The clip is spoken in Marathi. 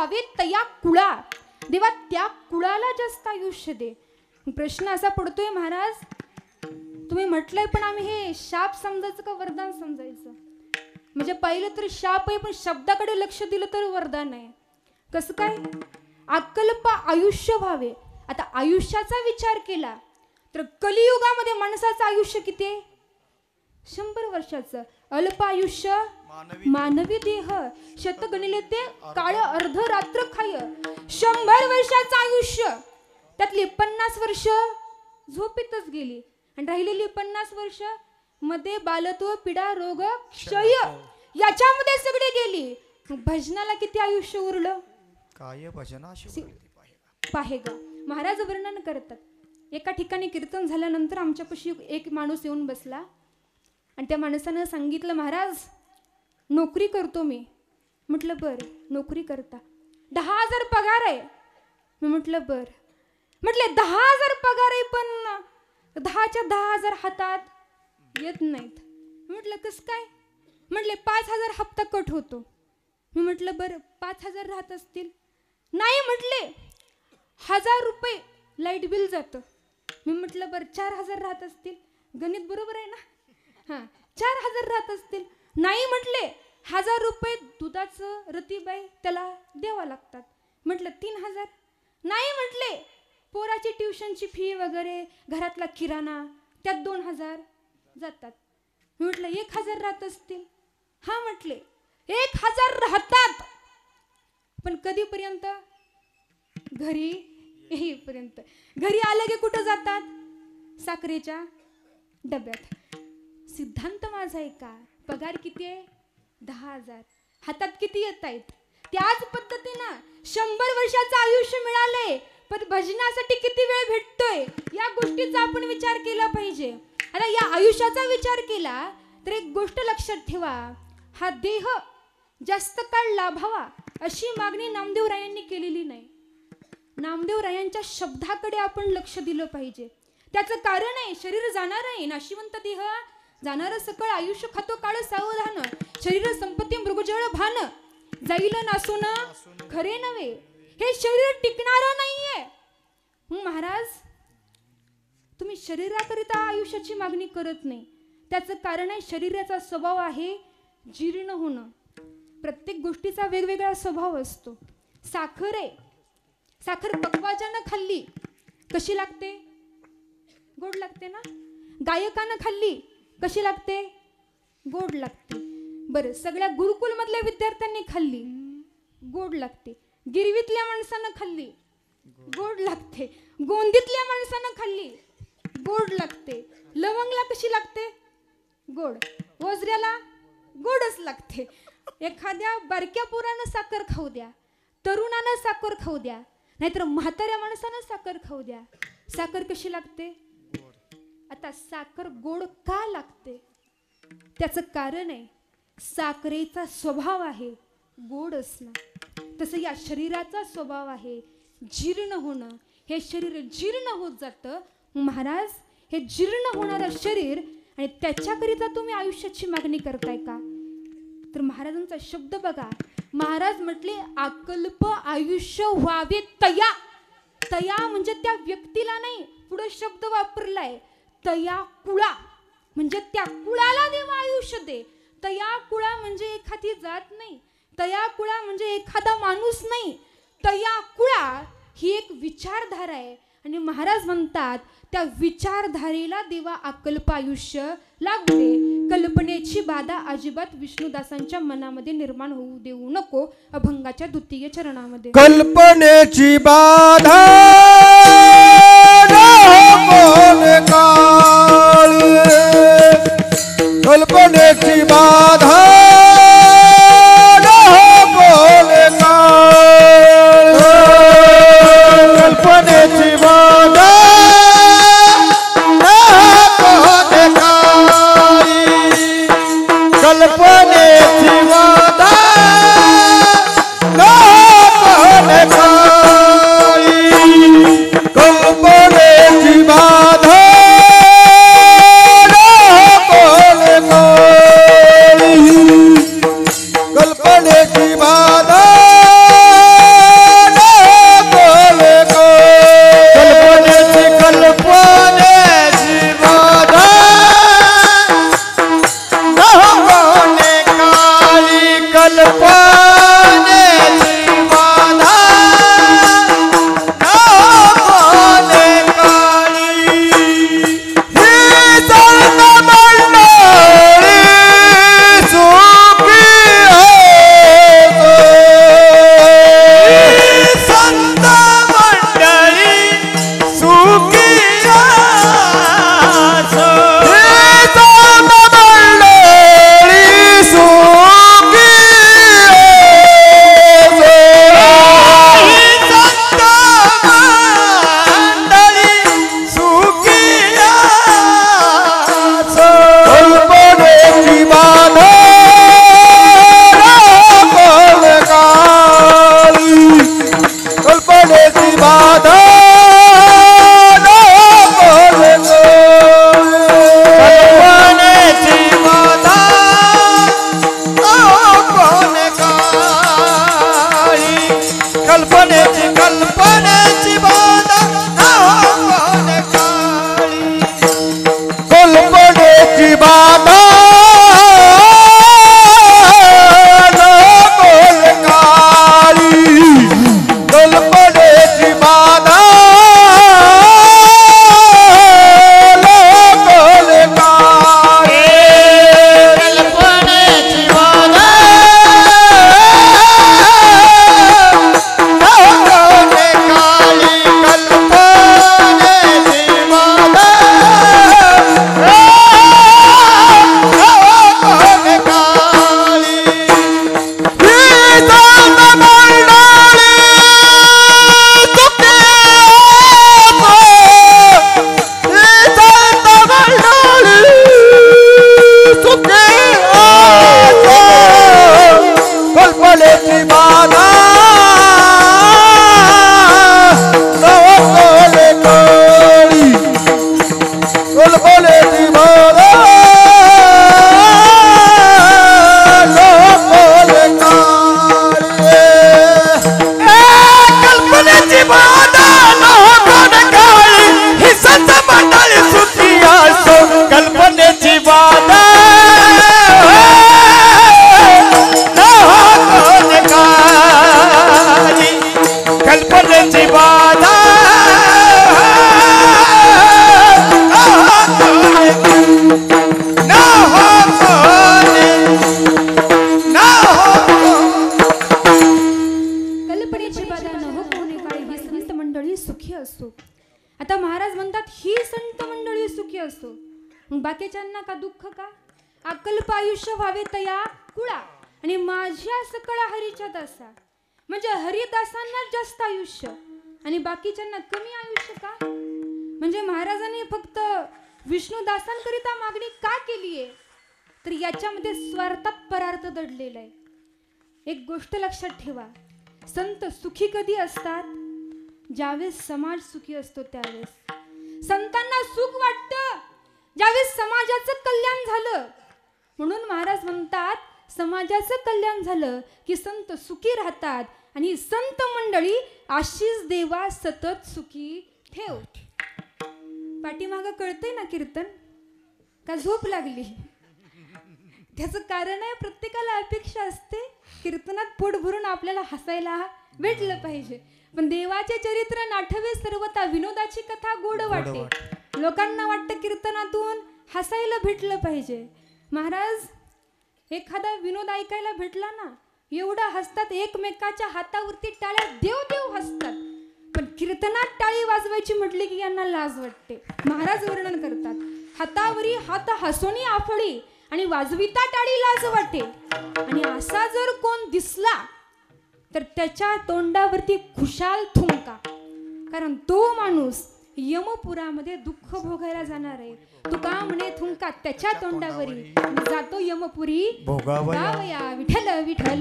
व्हावे तया कुळा, देवा त्या कुळाला जास्त आयुष्य दे. प्रश्न असा पडतोय महाराज, तुम्ही म्हटलंय पण आम्ही हे शाप समजायचं का वरदान समजायचं? म्हणजे पाहिलं तर शाप आहे, पण शब्दाकडे लक्ष दिलं तर वरदान आहे. कसं काय? अकल्प आयुष्य व्हावे. आता आयुष्याचा विचार केला तर कलियुगामध्ये माणसाचं आयुष्य किती आहे? 100 वर्षाचं. अल्प आयुष्य मानवी देह, शत गणिले ते काळ अर्ध रात्र खाय. 100 वर्षाचं आयुष्य, त्यातली 50 वर्ष झोपेतच गेली आणि राहिलेली 50 वर्ष मध्ये बालत्व, पिडा, रोग, क्षय याच्यामध्ये सगळे गेली. भजनाला किती आयुष्य उरलं? काय भजना पाहेगा. महाराज वर्णन करतात, एका ठिकाणी कीर्तन झाल्यानंतर आमच्यापाशी एक माणूस येऊन बसला आणि त्या माणसानं सांगितलं, महाराज नोकरी करतो मी. म्हटलं बर, नोकरी करता, 10,000 पगार आहे. मी म्हटलं बर. म्हटले 10,000 पगार आहे पण 10च्या 10,000 हातात येत नाहीत. म्हटलं कस काय? म्हटले 5,000 हप्ता कट होतो. मी म्हटलं बरं 5,000 राहत असतील. नाही म्हटले 1,000 रुपये लाईट बिल जातं. मी म्हटलं बरं 4,000 राहत असतील. गणित बरोबर आहे ना? हां, 4,000 राहत असतील. नाही म्हटले 1,000 रुपये दुधाचं रतीबाई त्याला द्यावं लागतात. म्हटलं 3,000. नाही म्हटले पोराची ट्युशनची फी वगैरे, घरातला किराणा, त्यात 2,000 जातात. मी म्हटलं 1,000 राहत असतील. हा म्हटले 1,000 राहतात, पण कधीपर्यंत? घरी येईपर्यंत. घरी आलं की कुठं जातात? साखरेच्या डब्यात. सिद्धांत माझा आहे का? पगार किती आहे? 10,000. हातात किती येत आहेत? त्याच पद्धतीनं 100 वर्षाचं आयुष्य मिळालंय, पण भजनासाठी किती वेळ भेटतोय या गोष्टीचा आपण विचार केला पाहिजे. आता या आयुष्याचा विचार केला तर एक गोष्ट लक्षात ठेवा, हा देह जास्त काळ लाभावा अशी मागणी नामदेव रायांनी केलेली नाही. नामदेव रायांच्या शब्दाकडे आपण लक्ष दिलं पाहिजे. त्याचं कारण आहे, शरीर जाणार आहे, नाशिवंत देह जाणार सकळ, आयुष्य खातो काळ सावधान, शरीर संपत्ती मृगजळ भान, जाईल नासून खरे नव्हे. हे शरीर टिकणारं नाहीये. महाराज तुम्ही शरीराकरिता आयुष्याची मागणी करत नाही. त्याचं कारण आहे शरीराचा स्वभाव आहे जीर्ण होणं. प्रत्येक गोष्टीचा वेगवेगळा स्वभाव असतो. साखर आहे, साखर पक्वाच्यानं खाल्ली कशी लागते? गोड लागते ना. गायकानं खाल्ली कशी लागते? गोड लागते. बरं, सगळ्या गुरुकुल मधल्या विद्यार्थ्यांनी खाल्ली गोड लागते. गिरवीतल्या माणसानं खाल्ली गोड लागते. गोंदीतल्या माणसानं खाल्ली गोड लागते. लवंगला कशी लागते? गोड. ओझऱ्याला गोडच लागते. एखाद्या बारक्या पोरानं साखर खाऊ द्या, तरुणानं साखर खाऊ द्या, नाहीतर म्हाताऱ्या माणसानं साखर खाऊ द्या, साखर कशी लागते? आता साखर गोड का लागते? त्याचं कारण आहे साखरेचा स्वभाव आहे गोड असणं. तसं या शरीराचा स्वभाव आहे जीर्ण होणं. हे शरीर जीर्ण होत जातं. महाराज हे जीर्ण होणारं शरीर आणि त्याच्याकरिता तुम्ही आयुष्याची मागणी करताय का? तर महाराजांचा शब्द बघा. महाराज म्हटले अकल्प आयुष्य व्हावे तया. तया म्हणजे त्या व्यक्तीला नाही, पुढे शब्द वापरलाय तया कुळा, म्हणजे त्या कुळाला देवा आयुष्य दे. तया कुळा म्हणजे एखादी जात नाही, तया कुळा म्हणजे एखादा माणूस नाही. तया कुळा ही एक विचारधारा आहे आणि महाराज म्हणतात त्या विचारधारेला देवा अकल्प आयुष्य लागू दे. कल्पनेची बाधा अजिबात विष्णुदासांच्या मनामध्ये निर्माण होऊ देऊ नको. अभंगाच्या द्वितीय चरणामध्ये कल्पनेची बाधा कल्पनेची बाधा कल्पनेची बाधा कल्पनेची बाधा कल्पनेची बाधा कल्पनेची बाधा कल्पनेची बाधा कोणे काळी ही संत मंडळी सुखी संत मंडळी सुखी कल्पनेची बाधा कोणे काळी कल्पनेची बाधा कोणे काळी कल्पनेची बाधा कोणे काळी कल्पनेची बाधा कल्पनेची बाधा कोणे काळी कल्पनेची बाधा कोणे काळी कल्पनेची बाधा कोणे काळी ही संत मंडळी सुखी असो कल्पनेची बाधा कल्पनेची बाधा कल्पनेची बाधा न हो कोणे काळी ही संत मंडळी सुखी असो. आता महाराज म्हणतात ही संत मंडळी सुखी असो, मग बाकीच्यांना का दुःख का? अकल्प आयुष्य व्हावे तया कुळा आणि माझ्या सकळ हरीच्या दासा, म्हणजे हरिदासांना जास्त आयुष्य आणि बाकीच्यांना कमी आयुष्य का? म्हणजे महाराजांनी फक्त विष्णुदासांकरिता मागणी का केली आहे? तर याच्यामध्ये स्वार्थात परार्थ दडलेला आहे. एक गोष्ट लक्षात ठेवा, संत सुखी कधी असतात? ज्यावेळेस समाज सुखी असतो त्यावेळेस. संतांना सुख वाटतं ज्यावेळेस समाजाचं कल्याण झालं. म्हणून महाराज म्हणतात समाजाचं कल्याण झालं की संत सुखी राहतात आणि संत मंडळी आशीष देवा सतत सुखी ठेव. पाठीमागं कळतंय ना कीर्तन का झोप लागली? त्याचं कारण आहे प्रत्येकाला अपेक्षा असते कीर्तनात पोट भरून आपल्याला हसायला भेटलं पाहिजे, पण देवाचे चरित्र नाठवे सर्वता विनोदाची कथा गोड वाटे. लोकांना वाटतं कीर्तनातून हसायला भेटलं पाहिजे. महाराज एखादा विनोद ऐकायला भेटला ना एवढं हसतात, एकमेकाच्या हातावरती टाळ्या देव देव हसतात, पण कीर्तनात टाळी वाजवायची म्हटली की यांना लाज वाटते. महाराज वर्णन करतात, हातावरी हात हसोनी आफळी आणि वाजविता टाळी लाज वाटे. आणि असा जर कोण दिसला तर त्याच्या तोंडावरती खुशाल थुंका, कारण तो माणूस यमपुरामध्ये दुःख भोगायला जाणार आहे. तुका म्हणे थुंका त्याच्या तोंडावरी जातो यमपुरी भोगावया. विठ्ठल विठ्ठल